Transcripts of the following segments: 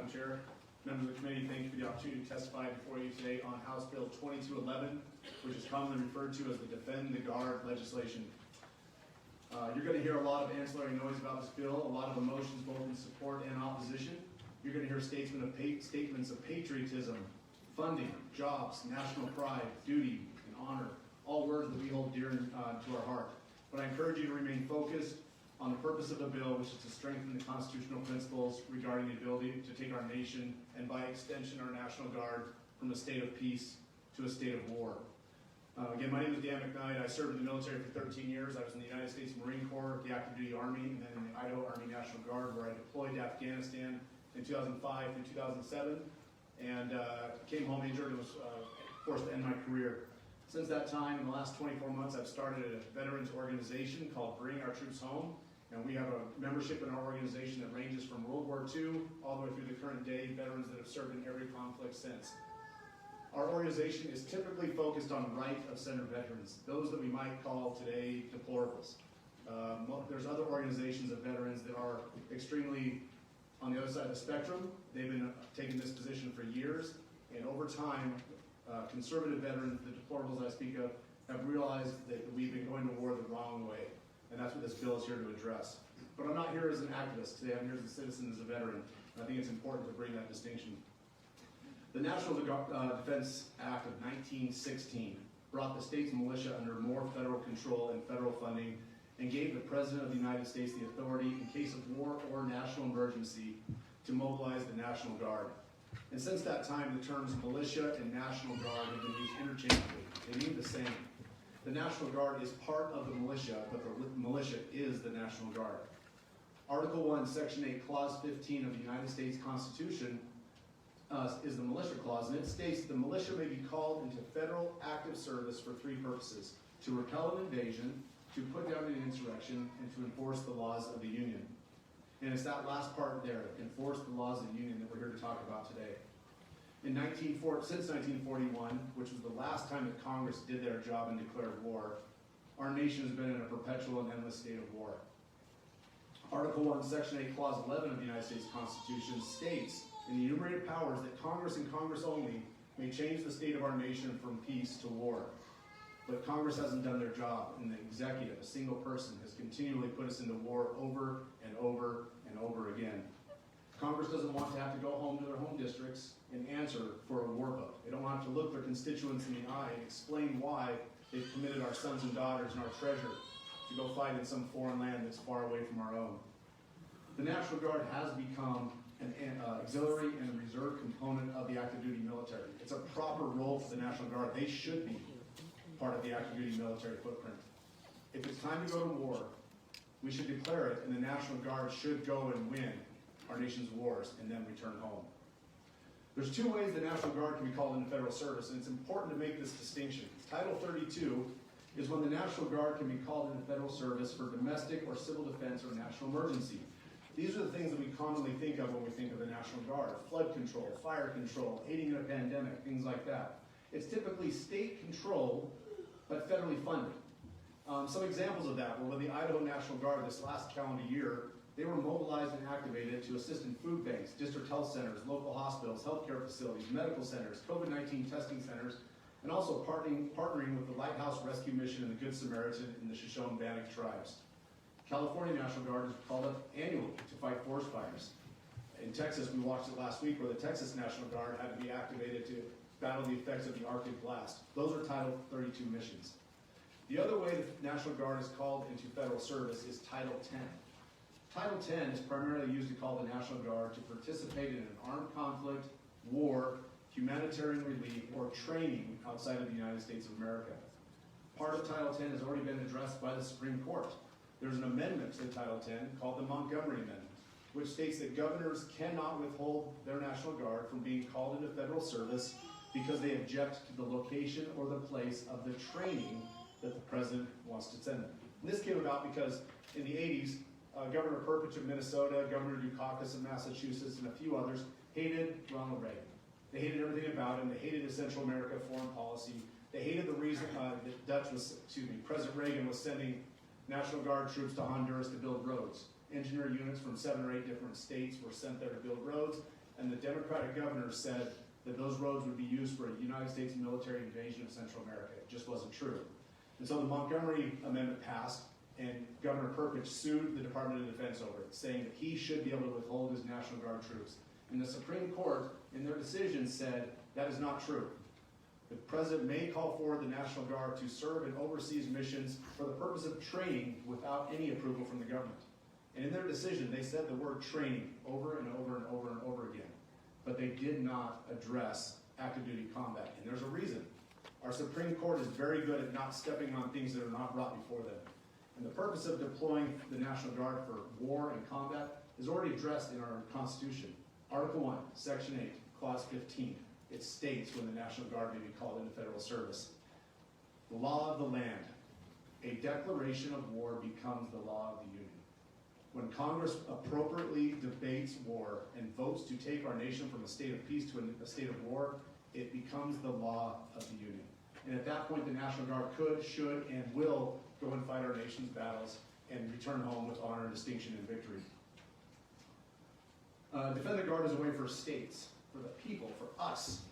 Madam Chair. Members of the committee, thank you for the opportunity to testify before you today on House Bill 2211, which is commonly referred to as the Defend the Guard legislation. You're going to hear a lot of ancillary noise about this bill, a lot of emotions both in support and opposition. You're going to hear statements of patriotism, funding, jobs, national pride, duty, and honor, all words that we hold dear to our heart. But I encourage you to remain focused on the purpose of the bill, which is to strengthen the constitutional principles regarding the ability to take our nation, and by extension our National Guard, from a state of peace to a state of war. Again, my name is Dan McKnight. I served in the military for 13 years. I was in the United States Marine Corps, the active duty Army, and then in the Idaho Army National Guard, where I deployed to Afghanistan in 2005 through 2007, and came home injured and was forced to end my career. Since that time, in the last 24 months, I've started a veterans organization called Bring Our Troops Home, and we have a membership in our organization that ranges from World War II all the way through the current day, veterans that have served in every conflict since. Our organization is typically focused on right of center veterans, those that we might call today deplorables. There's other organizations of veterans that are extremely on the other side of the spectrum. They've been taking this position for years, and over time, conservative veterans, the deplorables I speak of, have realized that we've been going to war the wrong way, and that's what this bill is here to address. But I'm not here as an activist today, I'm here as a citizen, as a veteran, and I think it's important to bring that distinction. The National Defense Act of 1916 brought the state's militia under more federal control and federal funding, and gave the President of the United States the authority, in case of war or national emergency, to mobilize the National Guard. And since that time, the terms militia and National Guard have been used interchangeably. They mean the same. The National Guard is part of the militia, but the militia is the National Guard. Article 1, Section 8, Clause 15 of the United States Constitution is the militia clause, and it states the militia may be called into federal active service for three purposes: to repel an invasion, to put down an insurrection, and to enforce the laws of the Union. And it's that last part there, enforce the laws of the Union, that we're here to talk about today. Since 1941, which was the last time that Congress did their job and declared war, our nation has been in a perpetual and endless state of war. Article 1, Section 8, Clause 11 of the United States Constitution states in the enumerated powers that Congress and Congress only may change the state of our nation from peace to war. But Congress hasn't done their job, and the executive, a single person, has continually put us into war over and over and over again. Congress doesn't want to have to go home to their home districts and answer for a war vote. They don't want to look their constituents in the eye and explain why they've committed our sons and daughters and our treasure to go fight in some foreign land that's far away from our own. The National Guard has become an auxiliary and reserve component of the active duty military. It's a proper role for the National Guard. They should be part of the active duty military footprint. If it's time to go to war, we should declare it, and the National Guard should go and win our nation's wars and then return home. There's two ways the National Guard can be called into federal service, and it's important to make this distinction. Title 32 is when the National Guard can be called into federal service for domestic or civil defense or national emergency. These are the things that we commonly think of when we think of the National Guard: flood control, fire control, aiding in a pandemic, things like that. It's typically state controlled, but federally funded. Some examples of that were with the Idaho National Guard this last calendar year. They were mobilized and activated to assist in food banks, district health centers, local hospitals, healthcare facilities, medical centers, COVID-19 testing centers, and also partnering with the Lighthouse Rescue Mission and the Good Samaritan in the Shoshone-Bannock tribes. California National Guard is called up annually to fight forest fires. In Texas, we watched it last week, where the Texas National Guard had to be activated to battle the effects of the Arctic blast. Those are Title 32 missions. The other way the National Guard is called into federal service is Title 10. Title 10 is primarily used to call the National Guard to participate in an armed conflict, war, humanitarian relief, or training outside of the United States of America. Part of Title 10 has already been addressed by the Supreme Court. There's an amendment to Title 10 called the Montgomery Amendment, which states that governors cannot withhold their National Guard from being called into federal service because they object to the location or the place of the training that the president wants to send them. And this came about because in the 80s, Governor Perpich of Minnesota, Governor Dukakis of Massachusetts, and a few others hated Ronald Reagan. They hated everything about him. They hated his Central America foreign policy. They hated the reason President Reagan was sending National Guard troops to Honduras to build roads. Engineer units from 7 or 8 different states were sent there to build roads, and the Democratic governor said that those roads would be used for a United States military invasion of Central America. It just wasn't true. And so the Montgomery Amendment passed, and Governor Perpich sued the Department of Defense over it, saying that he should be able to withhold his National Guard troops. And the Supreme Court, in their decision, said that is not true. The president may call forward the National Guard to serve in overseas missions for the purpose of training without any approval from the government. And in their decision, they said the word training over and over and over and over again. But they did not address active duty combat. And there's a reason. Our Supreme Court is very good at not stepping on things that are not brought before them. And the purpose of deploying the National Guard for war and combat is already addressed in our Constitution. Article 1, Section 8, Clause 15. It states when the National Guard may be called into federal service. The law of the land. A declaration of war becomes the law of the Union. When Congress appropriately debates war and votes to take our nation from a state of peace to a state of war, it becomes the law of the Union. And at that point, the National Guard could, should, and will go and fight our nation's battles and return home with honor, distinction, and victory. Defend the Guard is a way for states, for the people, for us,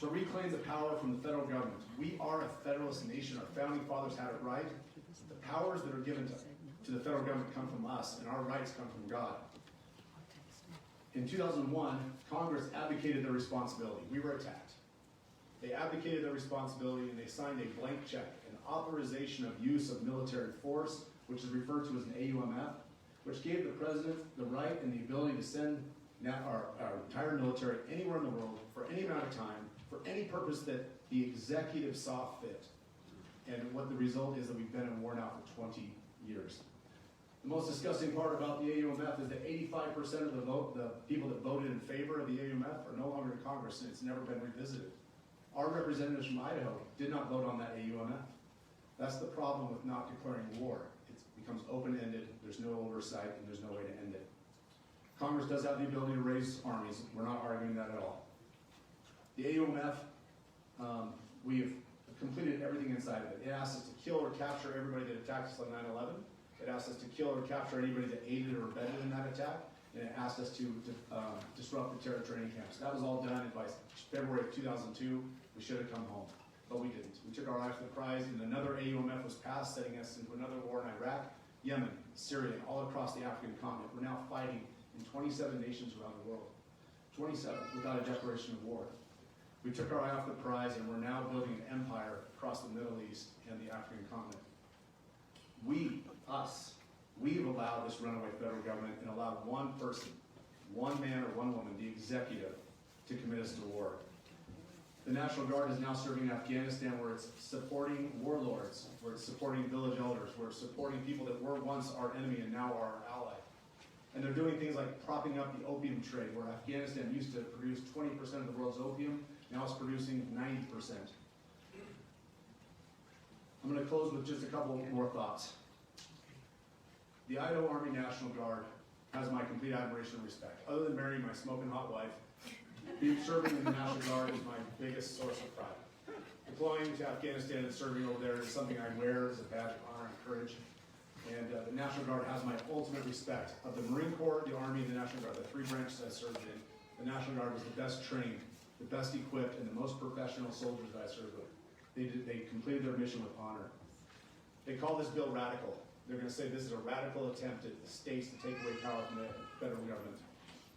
to reclaim the power from the federal government. We are a federalist nation. Our founding fathers had it right. The powers that are given to the federal government come from us, and our rights come from God. In 2001, Congress abdicated their responsibility. We were attacked. They abdicated their responsibility, and they signed a blank check, an authorization of use of military force, which is referred to as an AUMF, which gave the president the right and the ability to send our entire military anywhere in the world for any amount of time, for any purpose that the executive saw fit. And what the result is that we've been in war now for 20 years. The most disgusting part about the AUMF is that 85% of the people that voted in favor of the AUMF are no longer in Congress, and it's never been revisited. Our representatives from Idaho did not vote on that AUMF. That's the problem with not declaring war. It becomes open-ended, there's no oversight, and there's no way to end it. Congress does have the ability to raise armies. We're not arguing that at all. The AUMF, we have completed everything inside of it. It asks us to kill or capture everybody that attacked us on 9/11. It asks us to kill or capture anybody that aided or abetted in that attack. And it asked us to disrupt the terror training camps. That was all done by February of 2002. We should have come home, but we didn't. We took our eye off the prize, and another AUMF was passed, setting us into another war in Iraq, Yemen, Syria, and all across the African continent. We're now fighting in 27 nations around the world. 27 without a declaration of war. We took our eye off the prize, and we're now building an empire across the Middle East and the African continent. We've allowed this runaway federal government and allowed one person, one man or one woman, the executive, to commit us to war. The National Guard is now serving in Afghanistan, where it's supporting warlords, where it's supporting village elders, where it's supporting people that were once our enemy and now are our ally. And they're doing things like propping up the opium trade, where Afghanistan used to produce 20% of the world's opium, now it's producing 90%. I'm going to close with just a couple more thoughts. The Idaho Army National Guard has my complete admiration and respect. Other than marrying my smoking hot wife, serving in the National Guard is my biggest source of pride. Deploying to Afghanistan and serving over there is something I wear as a badge of honor and courage. And the National Guard has my ultimate respect. Of the Marine Corps, the Army, and the National Guard, the three branches I served in, the National Guard was the best trained, the best equipped, and the most professional soldiers that I served with. They completed their mission with honor. They call this bill radical. They're going to say this is a radical attempt at the states to take away power from the federal government.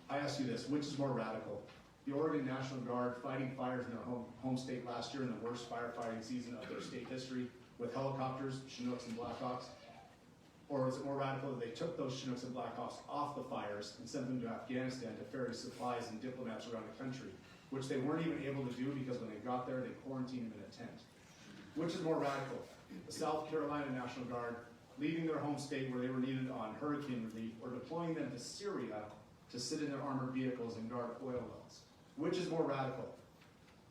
I ask you this, which is more radical? The Oregon National Guard fighting fires in their home state last year in the worst firefighting season of their state history with helicopters, Chinooks, and Blackhawks? Or is it more radical that they took those Chinooks and Blackhawks off the fires and sent them to Afghanistan to ferry supplies and diplomats around the country, which they weren't even able to do because when they got there, they quarantined them in a tent? Which is more radical? The South Carolina National Guard leaving their home state where they were needed on hurricane relief, or deploying them to Syria to sit in their armored vehicles and guard oil wells? Which is more radical?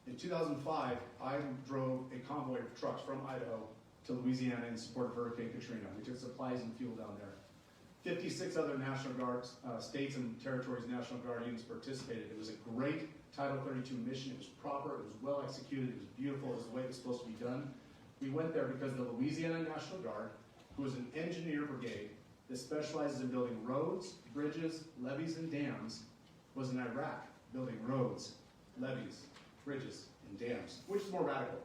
In 2005, I drove a convoy of trucks from Idaho to Louisiana in support of Hurricane Katrina. We took supplies and fuel down there. 56 other National Guard states and territories National Guard units participated. It was a great Title 32 mission. It was proper, it was well executed, it was beautiful, it was the way it was supposed to be done. We went there because the Louisiana National Guard, who is an engineer brigade that specializes in building roads, bridges, levees, and dams, was in Iraq, building roads, levees, bridges, and dams, which is more radical.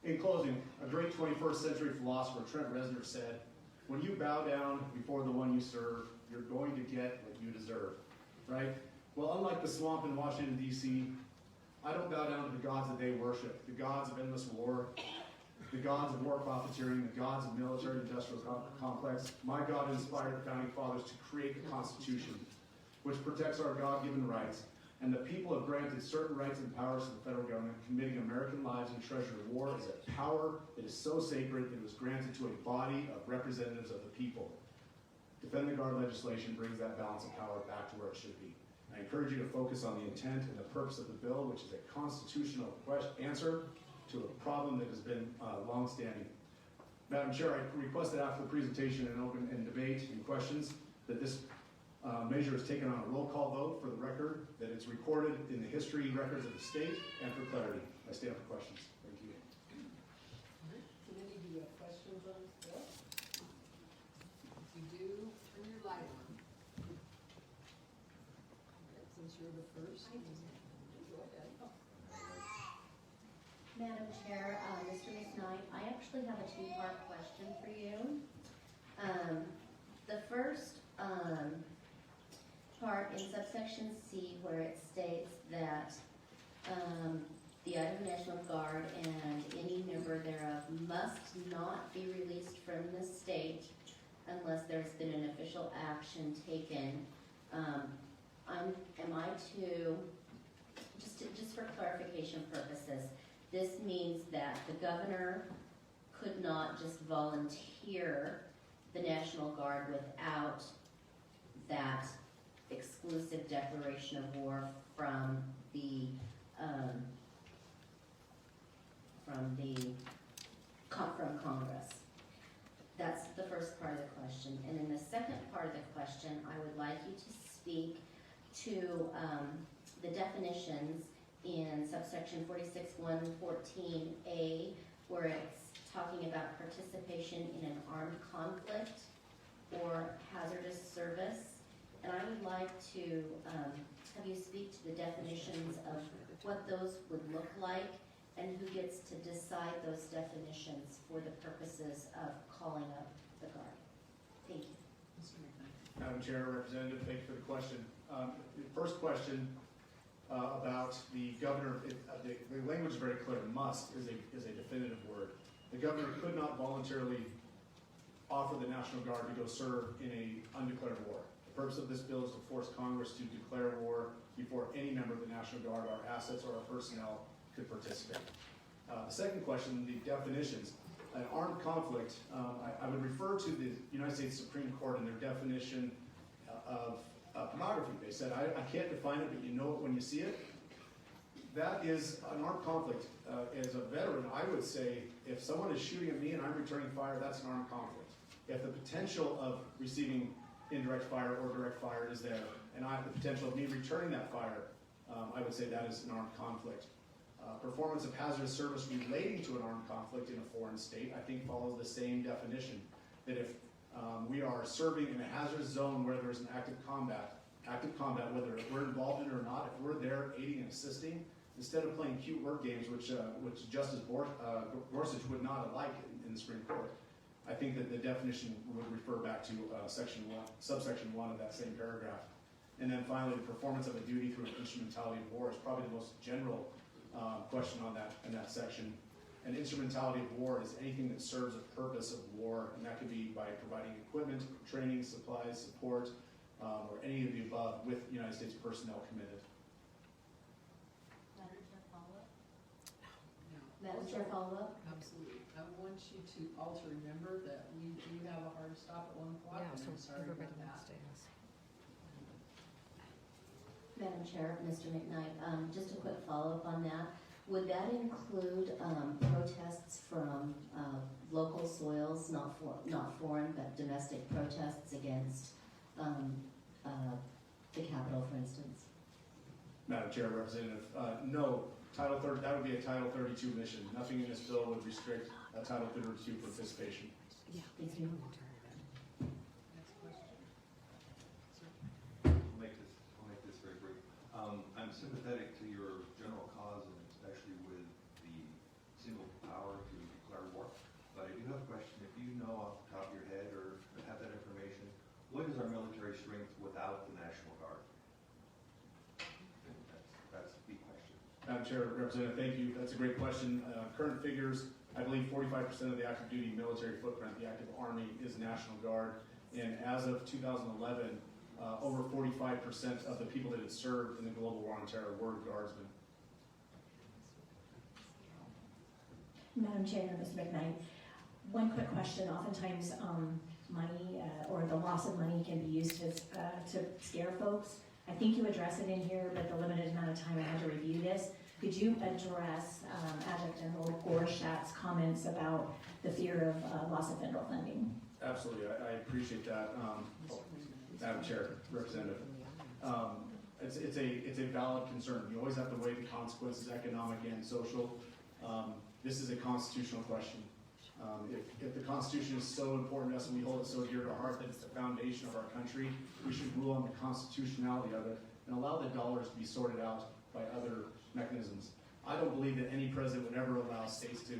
In closing, a great 21st century philosopher, Trent Reznor, said, "When you bow down before the one you serve, you're going to get what you deserve," right? Well, unlike the swamp in Washington, D.C., I don't bow down to the gods that they worship, the gods of endless war, the gods of war profiteering, the gods of military-industrial complex. My God inspired the founding fathers to create the Constitution, which protects our God-given rights, and the people have granted certain rights and powers to the federal government. Committing American lives and treasure to war is a power that is so sacred that it was granted to a body of representatives of the people. Defend the Guard legislation brings that balance of power back to where it should be. I encourage you to focus on the intent and the purpose of the bill, which is a constitutional answer to a problem that has been long-standing. Madam Chair, I request that after the presentation and open and debate and questions, that this measure is taken on a roll call vote for the record, that it's recorded in the history records of the state, and for clarity. I stand for questions. Thank you. Committee, do you have questions on this bill? If you do, turn your light on. Since you're the first, go ahead. Madam Chair, Mr. McKnight, I actually have a two-part question for you. The first part in subsection C, where it states that the Idaho National Guard and any member thereof must not be released from the state unless there's been an official action taken. Am I to, just for clarification purposes, this means that the governor could not just volunteer the National Guard without that exclusive declaration of war from Congress. That's the first part of the question. And in the second part of the question, I would like you to speak to the definitions in subsection 46.114A, where it's talking about participation in an armed conflict or hazardous service. And I would like to have you speak to the definitions of what those would look like and who gets to decide those definitions for the purposes of calling up the Guard. Thank you. Mr. McKnight. Madam Chair, Representative, thank you for the question. The first question about the governor, the language is very clear. Must is a definitive word. The governor could not voluntarily offer the National Guard to go serve in an undeclared war. The purpose of this bill is to force Congress to declare war before any member of the National Guard, our assets, or our personnel could participate. The second question, the definitions. An armed conflict, I would refer to the United States Supreme Court and their definition of pornography. They said, I can't define it, but you know it when you see it. That is an armed conflict. As a veteran, I would say, if someone is shooting at me and I'm returning fire, that's an armed conflict. If the potential of receiving indirect fire or direct fire is there, and I have the potential of me returning that fire, I would say that is an armed conflict. Performance of hazardous service relating to an armed conflict in a foreign state, I think follows the same definition. That if we are serving in a hazardous zone where there's an active combat, whether we're involved in it or not, if we're there aiding and assisting, instead of playing cute word games, which Justice Gorsuch would not have liked in the Supreme Court, I think that the definition would refer back to subsection 1 of that same paragraph. And then finally, the performance of a duty through an instrumentality of war is probably the most general question on that in that section. An instrumentality of war is anything that serves a purpose of war, and that could be by providing equipment, training, supplies, support, or any of the above with United States personnel committed. Madam Chair, follow-up? No. Madam Chair, follow-up? Absolutely. I want you to all to remember that we do have a hard stop at 1 o'clock, and I'm sorry about that. Madam Chair, Mr. McKnight, just a quick follow-up on that. Would that include protests from local soils, not foreign, but domestic protests against the Capitol, for instance? Madam Chair, Representative, no. Title 30, that would be a Title 32 mission. Nothing in this bill would restrict Title 32 participation. Yeah. Thank you. Next question. Sir. I'll make this very brief. sympathetic to your general cause, and especially with the single power to declare war. But I do have a question. If you know off the top of your head or have that information, what is our military strength without the National Guard? That's the big question. Madam Chair, Representative, thank you. That's a great question. Current figures, I believe 45% of the active duty military footprint, the active Army, is National Guard. And as of 2011, over 45% of the people that had served in the global war on terror were Guardsmen. Madam Chair, Mr. McKnight, one quick question. Oftentimes, money or the loss of money can be used to scare folks. I think you address it in here, but the limited amount of time I had to review this. Could you address Adjutant General Goreschat's comments about the fear of loss of federal funding? Absolutely, I appreciate that, Madam Chair, Representative. It's a valid concern. You always have to weigh the consequences, economic and social. This is a constitutional question. If the Constitution is so important to us and we hold it so dear to our heart that it's the foundation of our country, we should rule on the constitutionality of it and allow the dollars to be sorted out by other mechanisms. I don't believe that any president would ever allow states to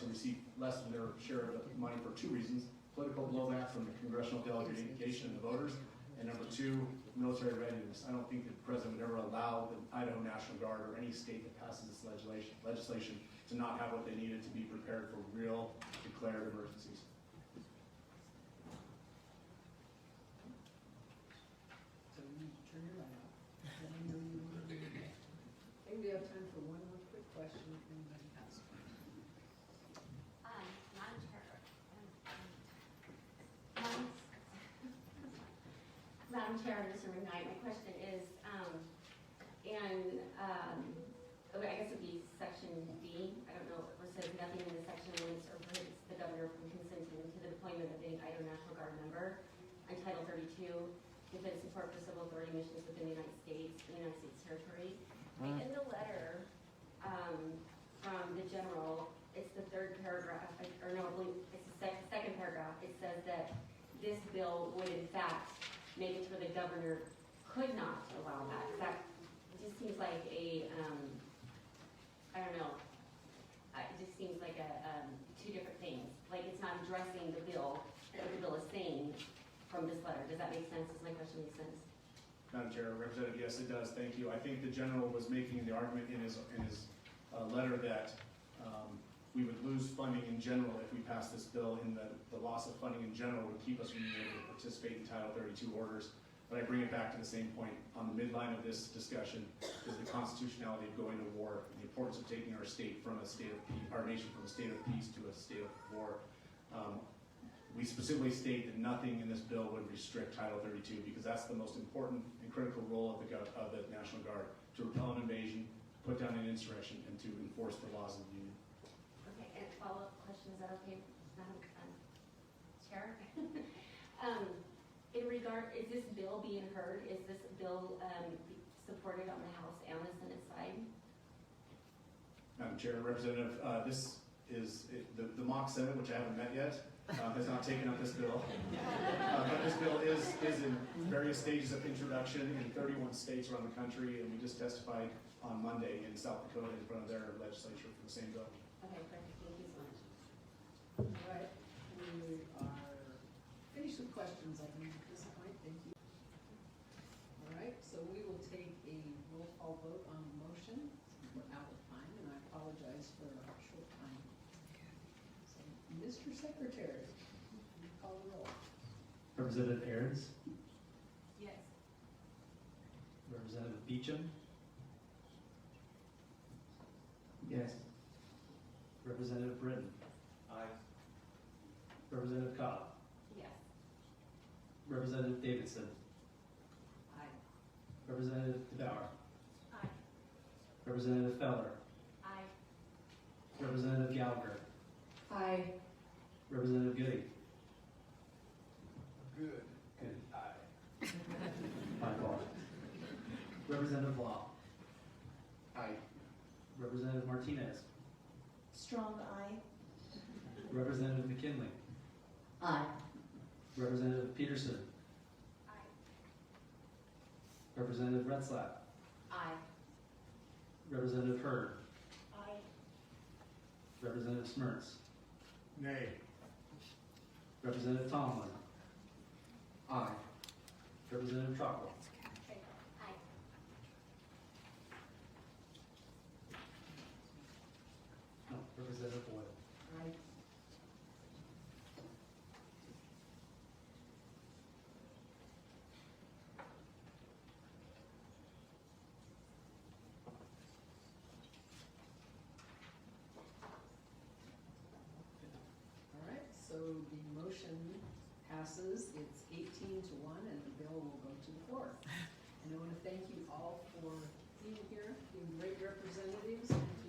receive less than their share of the money for two reasons: political blowback from the congressional delegation and the voters, and number two, military readiness. I don't think the president would ever allow the Idaho National Guard or any state that passes this legislation to not have what they needed to be prepared for real declared emergencies. So you need to turn your light off. Then I know you want to do that. Maybe we have time for one more quick question if anybody has one. Madam Chair, Madam Chair, Mr. McKnight, my question is, I guess it'd be section D. I don't know, it says nothing in the section limits or prohibits the governor from consenting to the deployment of any Idaho National Guard member on Title 32, defense support for civil authority missions within the United States and the United States territory. In the letter from the general, it's the third paragraph, or no, I believe it's the second paragraph. It says that this bill would in fact make it where the governor could not allow that. In fact, it just seems like I don't know, it just seems like two different things. Like it's not addressing the bill, what the bill is saying from this letter. Does that make sense? Does my question make sense? Madam Chair, Representative, yes, it does. Thank you. I think the general was making the argument in his letter that we would lose funding in general if we passed this bill, and the loss of funding in general would keep us from being able to participate in Title 32 orders. But I bring it back to the same point. On the midline of this discussion is the constitutionality of going to war, and the importance of taking our state from a state of peace, our nation from a state of peace to a state of war. We specifically state that nothing in this bill would restrict Title 32 because that's the most important and critical role of the National Guard: to repel an invasion, put down an insurrection, and to enforce the laws of the Union. Okay, and follow-up question, is that okay, Madam Chair? In regard, is this bill being heard? Is this bill supported on the House and the Senate side? Madam Chair, Representative, this is the mock Senate, which I haven't met yet, has not taken up this bill. But this bill is in various stages of introduction in 31 states around the country, and we just testified on Monday in South Dakota in front of their legislature for the same bill. Okay, perfect. Thank you so much. All right, we are finished with questions, I think, at this point. Thank you. All right, so we will take a roll call vote on the motion. We're out of time, and I apologize for our short time. So, Mr. Secretary, you call the roll. Representative Aaron's, Yes. Representative Beecham. Yes. Representative Britton. Aye. Representative Cobb. Yes. Representative Davidson. Aye. Representative DeBauer. Aye. Representative Feller. Aye. Representative Gallagher. Aye. Representative Goody. Good. Good. Aye. My fault. Representative Law. Aye. Representative Martinez. Strong aye. Representative McKinley. Aye. Representative Peterson. Aye. Representative Retzlaff. Aye. Representative Hurd. Aye. Representative Smirts. Nay. Representative Tomlin. Aye. Representative Trockel. Aye. No, Representative Boyle. Aye. All right, so the motion passes, it's 18-1, and the bill will go to the floor. And I want to thank you all for being here, being great representatives, and